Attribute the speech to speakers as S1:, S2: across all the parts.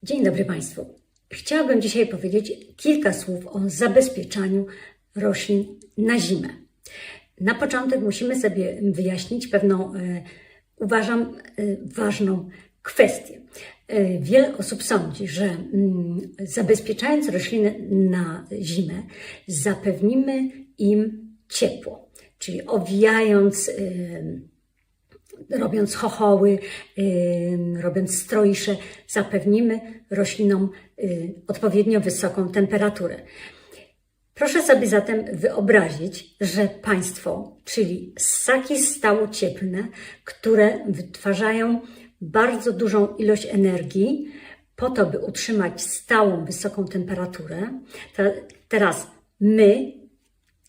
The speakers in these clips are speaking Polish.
S1: Dzień dobry Państwu. Chciałabym dzisiaj powiedzieć kilka słów o zabezpieczaniu roślin na zimę. Na początek musimy sobie wyjaśnić pewną, uważam, ważną kwestię. Wiele osób sądzi, że zabezpieczając rośliny na zimę, zapewnimy im ciepło, czyli owijając, robiąc chochoły, robiąc stroisze, zapewnimy roślinom odpowiednio wysoką temperaturę. Proszę sobie zatem wyobrazić, że Państwo, czyli ssaki stałocieplne, które wytwarzają bardzo dużą ilość energii po to, by utrzymać stałą, wysoką temperaturę. Teraz my,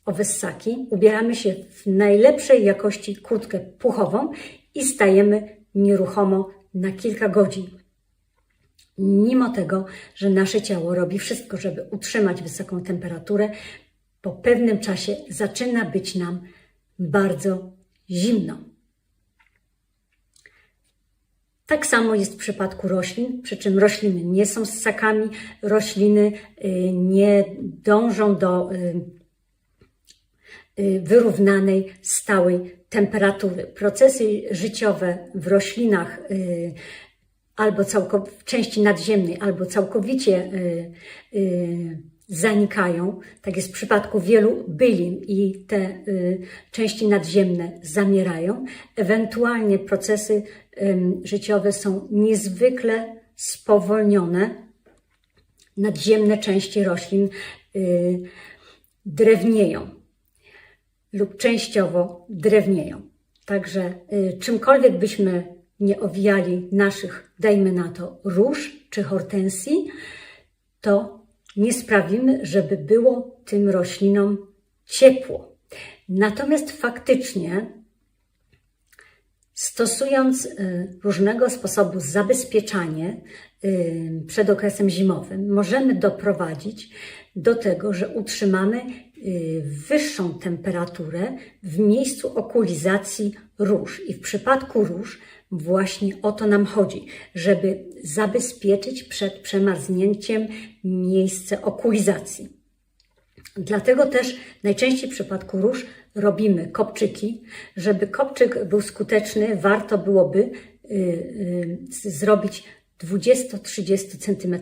S1: owe ssaki, ubieramy się w najlepszej jakości kurtkę puchową i stajemy nieruchomo na kilka godzin. Mimo tego, że nasze ciało robi wszystko, żeby utrzymać wysoką temperaturę, po pewnym czasie zaczyna być nam bardzo zimno. Tak samo jest w przypadku roślin, przy czym rośliny nie są ssakami, rośliny nie dążą do wyrównanej, stałej temperatury. Procesy życiowe w roślinach albo w części nadziemnej, albo całkowicie zanikają. Tak jest w przypadku wielu bylin i te części nadziemne zamierają. Ewentualnie procesy życiowe są niezwykle spowolnione. Nadziemne części roślin drewnieją lub częściowo drewnieją. Także czymkolwiek byśmy nie owijali naszych, dajmy na to, róż czy hortensji, to nie sprawimy, żeby było tym roślinom ciepło. Natomiast faktycznie, stosując różnego sposobu zabezpieczanie przed okresem zimowym, możemy doprowadzić do tego, że utrzymamy wyższą temperaturę w miejscu okulizacji róż. I w przypadku róż właśnie o to nam chodzi, żeby zabezpieczyć przed przemarznięciem miejsce okulizacji. Dlatego też najczęściej w przypadku róż robimy kopczyki. Żeby kopczyk był skuteczny, warto byłoby zrobić 20-30 cm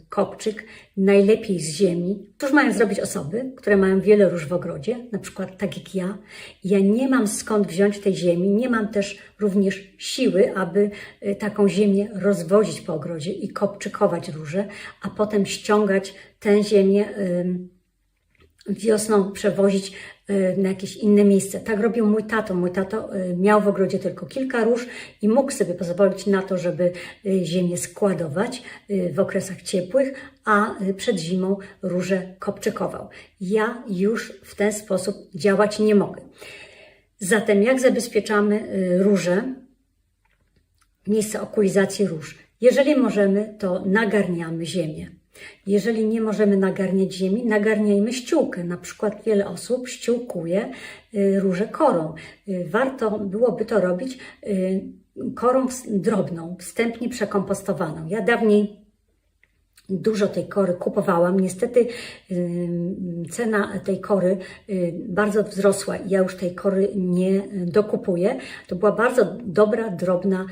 S1: kopczyk, najlepiej z ziemi. To już mają zrobić osoby, które mają wiele róż w ogrodzie, na przykład tak jak ja. Ja nie mam skąd wziąć tej ziemi, nie mam też również siły, aby taką ziemię rozwozić po ogrodzie i kopczykować róże, a potem ściągać tę ziemię wiosną, przewozić na jakieś inne miejsce. Tak robił mój tato. Mój tato miał w ogrodzie tylko kilka róż i mógł sobie pozwolić na to, żeby ziemię składować w okresach ciepłych, a przed zimą róże kopczykował. Ja już w ten sposób działać nie mogę. Zatem jak zabezpieczamy róże, miejsce okulizacji róż? Jeżeli możemy, to nagarniamy ziemię. Jeżeli nie możemy nagarniać ziemi, nagarniajmy ściółkę. Na przykład wiele osób ściółkuje róże korą. Warto byłoby to robić korą drobną, wstępnie przekompostowaną. Ja dawniej dużo tej kory kupowałam. Niestety cena tej kory bardzo wzrosła i ja już tej kory nie dokupuję. To była bardzo dobra, drobna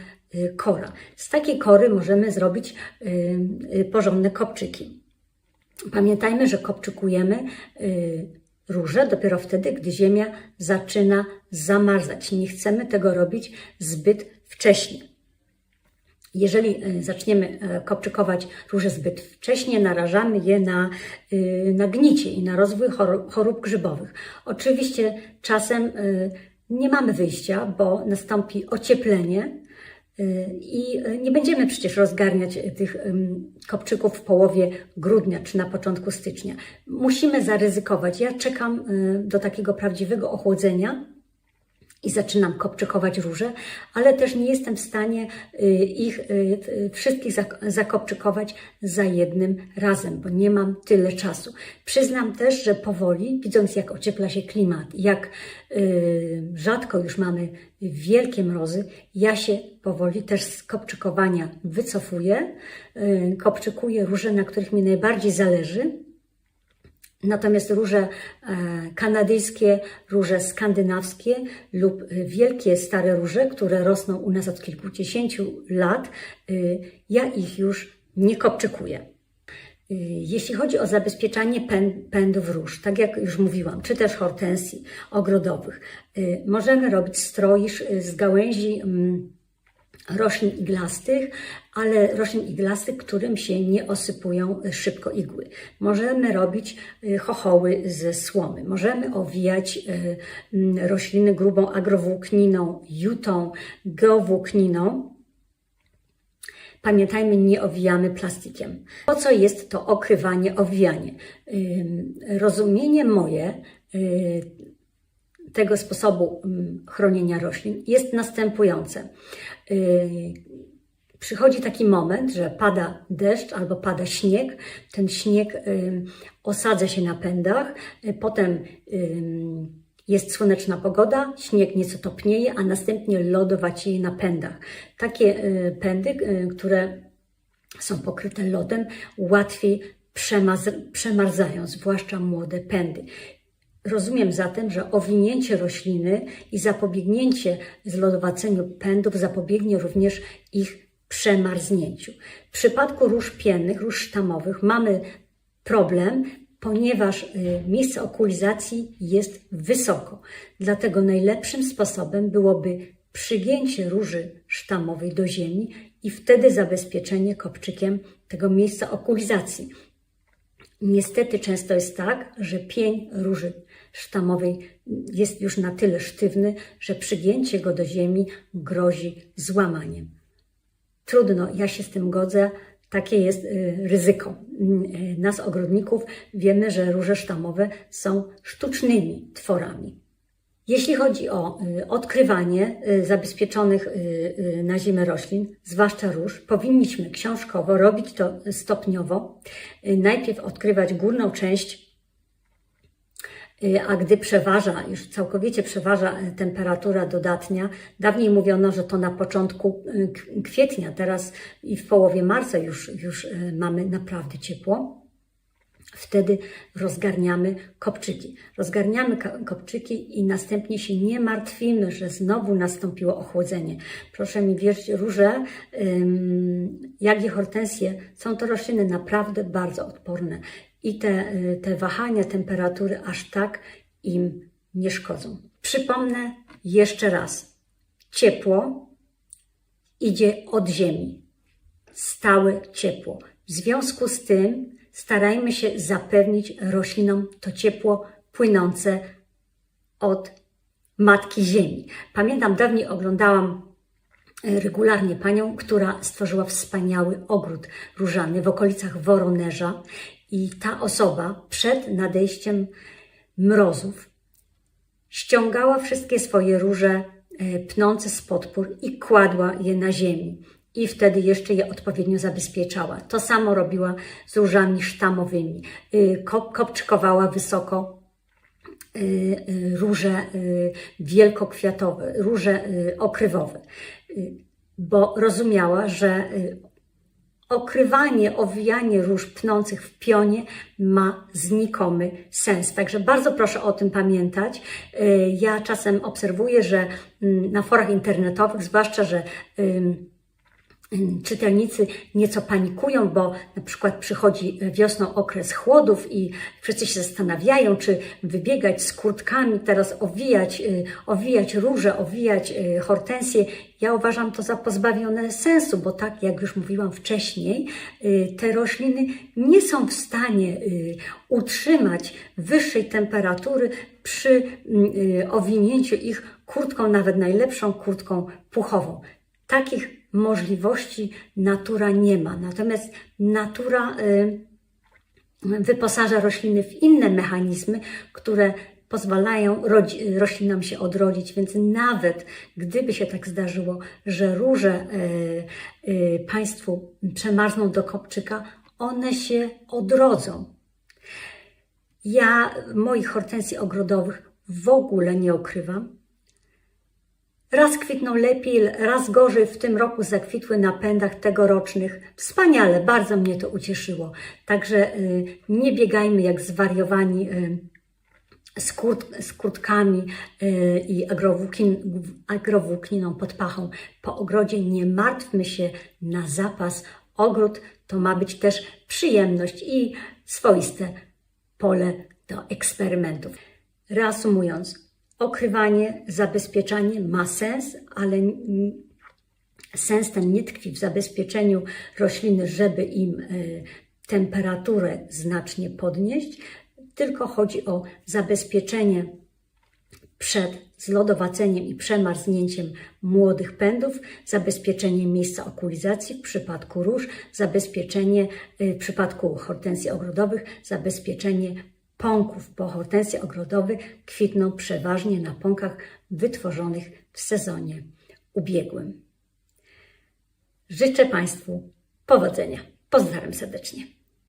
S1: kora. Z takiej kory możemy zrobić porządne kopczyki. Pamiętajmy, że kopczykujemy róże dopiero wtedy, gdy ziemia zaczyna zamarzać. Nie chcemy tego robić zbyt wcześnie. Jeżeli zaczniemy kopczykować róże zbyt wcześnie, narażamy je na gnicie i na rozwój chorób grzybowych. Oczywiście czasem nie mamy wyjścia, bo nastąpi ocieplenie, i nie będziemy przecież rozgarniać tych kopczyków w połowie grudnia czy na początku stycznia. Musimy zaryzykować. Ja czekam do takiego prawdziwego ochłodzenia i zaczynam kopczykować róże, ale też nie jestem w stanie ich wszystkich zakopczykować za jednym razem, bo nie mam tyle czasu. Przyznam też, że powoli, widząc jak ociepla się klimat, jak rzadko już mamy wielkie mrozy, ja się powoli też z kopczykowania wycofuję. Kopczykuję róże, na których mi najbardziej zależy. Natomiast róże kanadyjskie, róże skandynawskie lub wielkie stare róże, które rosną u nas od kilkudziesięciu lat, ja ich już nie kopczykuję. Jeśli chodzi o zabezpieczanie pędów róż, tak jak już mówiłam, czy też hortensji ogrodowych, możemy robić stroisz z gałęzi roślin iglastych, ale roślin iglastych, którym się nie osypują szybko igły. Możemy robić chochoły ze słomy. Możemy owijać rośliny grubą agrowłókniną, jutą, geowłókniną. Pamiętajmy, nie owijamy plastikiem. Po co jest to okrywanie, owijanie? Rozumienie moje tego sposobu chronienia roślin jest następujące. Przychodzi taki moment, że pada deszcz albo pada śnieg. Ten śnieg osadza się na pędach, potem jest słoneczna pogoda, śnieg nieco topnieje, a następnie lodowacieje na pędach. Takie pędy, które są pokryte lodem, łatwiej przemarzają, zwłaszcza młode pędy. Rozumiem zatem, że owinięcie rośliny i zapobiegnięcie zlodowaceniu pędów zapobiegnie również ich przemarznięciu. W przypadku róż piennych, róż sztamowych mamy problem, ponieważ miejsce okulizacji jest wysoko. Dlatego najlepszym sposobem byłoby przygięcie róży sztamowej do ziemi i wtedy zabezpieczenie kopczykiem tego miejsca okulizacji. Niestety często jest tak, że pień róży sztamowej jest już na tyle sztywny, że przygięcie go do ziemi grozi złamaniem. Trudno, ja się z tym godzę, takie jest ryzyko. Nas, ogrodników, wiemy, że róże sztamowe są sztucznymi tworami. Jeśli chodzi o odkrywanie zabezpieczonych na zimę roślin, zwłaszcza róż, powinniśmy książkowo robić to stopniowo. Najpierw odkrywać górną część, a gdy przeważa, już całkowicie przeważa temperatura dodatnia, dawniej mówiono, że to na początku kwietnia, teraz i w połowie marca już mamy naprawdę ciepło. Wtedy rozgarniamy kopczyki. Rozgarniamy kopczyki i następnie się nie martwimy, że znowu nastąpiło ochłodzenie. Proszę mi wierzyć, róże, jak i hortensje, są to rośliny naprawdę bardzo odporne i te wahania temperatury aż tak im nie szkodzą. Przypomnę jeszcze raz. Ciepło idzie od ziemi. Stałe ciepło. W związku z tym starajmy się zapewnić roślinom to ciepło płynące od Matki Ziemi. Pamiętam, dawniej oglądałam regularnie panią, która stworzyła wspaniały ogród różany w okolicach Woronerza i ta osoba przed nadejściem mrozów ściągała wszystkie swoje róże pnące z podpór i kładła je na ziemi. I wtedy jeszcze je odpowiednio zabezpieczała. To samo robiła z różami sztamowymi. Kopczykowała wysoko róże wielkokwiatowe, róże okrywowe, bo rozumiała, że okrywanie, owijanie róż pnących w pionie ma znikomy sens. Także bardzo proszę o tym pamiętać. Ja czasem obserwuję, że na forach internetowych, zwłaszcza, że czytelnicy nieco panikują, bo na przykład przychodzi wiosną okres chłodów i wszyscy się zastanawiają, czy wybiegać z kurtkami, teraz owijać róże, owijać hortensje. Ja uważam to za pozbawione sensu, bo tak jak już mówiłam wcześniej, te rośliny nie są w stanie utrzymać wyższej temperatury przy owinięciu ich kurtką, nawet najlepszą kurtką puchową. Takich możliwości natura nie ma. Natomiast natura wyposaża rośliny w inne mechanizmy, które pozwalają roślinom się odrodzić, więc nawet gdyby się tak zdarzyło, że róże Państwu przemarzną do kopczyka, one się odrodzą. Ja moich hortensji ogrodowych w ogóle nie ukrywam. Raz kwitną lepiej, raz gorzej. W tym roku zakwitły na pędach tegorocznych. Wspaniale, bardzo mnie to ucieszyło. Także nie biegajmy jak zwariowani z kurtkami i agrowłókniną pod pachą po ogrodzie. Nie martwmy się na zapas. Ogród to ma być też przyjemność i swoiste pole do eksperymentów. Reasumując, okrywanie, zabezpieczanie ma sens, ale sens ten nie tkwi w zabezpieczeniu rośliny, żeby im temperaturę znacznie podnieść, tylko chodzi o zabezpieczenie przed zlodowaceniem i przemarznięciem młodych pędów, zabezpieczenie miejsca okulizacji w przypadku róż, zabezpieczenie w przypadku hortensji ogrodowych, zabezpieczenie pąków, bo hortensje ogrodowe kwitną przeważnie na pąkach wytworzonych w sezonie ubiegłym. Życzę Państwu powodzenia. Pozdrawiam serdecznie.